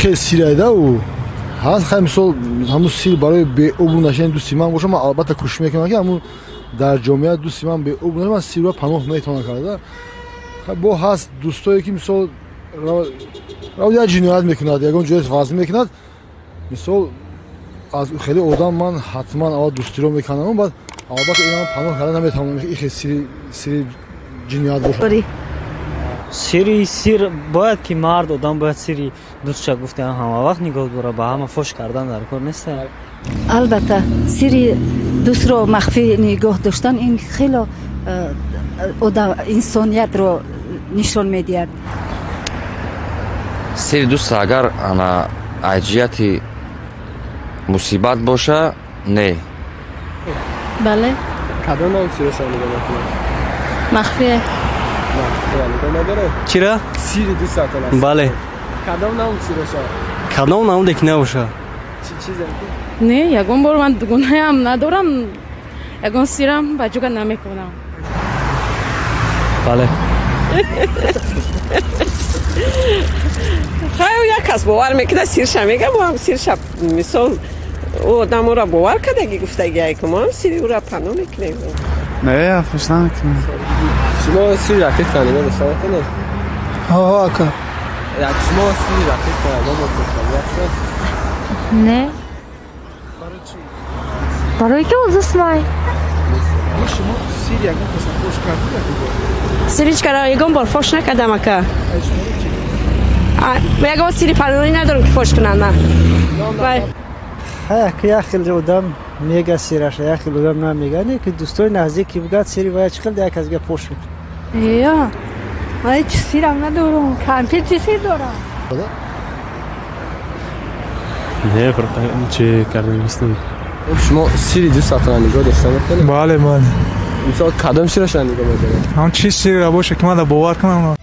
خیلی سیره و هست خیلی مثال همون سیر برای به عبور نشدن دوستی من باشم. من البته کوشش میکنم که همون در جامعه دوستی من به عبور نشدن من سیر رو پناه میتونم کرده. با هست دوستایی که مثال راوی جنایت میکند یگان جای غازی میکند مثال از خیلی آدم من حتما اول دوستی رو میکنم بعد البته اینا پناه کردن نمیتونم این خیلی سیر جنایت باشه. سیر باید که مرد آدم باید سری دوستش گفته همه وقت نگاه برای به همه فوش کردن در کار نیست. البته سری دوست رو مخفی نگاه داشتن این خیلی انسانیت رو نشان میدهد. سری دوست اگر انا عجیتی مصیبت باشه نه. بله. کدام نام سیرش رو نگاه میکنه؟ مخفیه. چرا؟ سیری دوست دارم. بله. کدام نام سیرش رو؟ کدام نام دیگه نباشه. چی چیزه؟ نه یگان بار من گناهی هم ندارم یگان سیرم بچه نمیکنم. بله. خیلی یک کس باور میکنه سیرش میگه با هم سیرش مثال او آدم را باور کرده که گفته که ما هم سیری او را پناه میکنیم. نه فش نمیکنم. شما سیری رفیق خانیده بسته کنه؟ ها اکا شما سیری رفیق خانیده نه. برای که وزست مای؟ شما سیری یکم پس فوش کردی؟ سیریش کرده یکم بار فوش نکردم اکا. یکم سیری پناهی ندارم که فوش کنم نه. یک خیلی آدم میگه سیرش یک خیلی آدم نمیگه نه که دوستای نزدیکی بگه سیری باید چقدر یک از دیگه پوش میکنه. یا من هیچ سیرم ندارم کمپیر چی سیر دارم. نه چه کردن نیستم. شما سیری دوست دارم نگاه داشته میکنه؟ بله بله. مثلا کدام سیرش رو نگاه میکنه؟ همون چی سیر باشه که من باور کنم.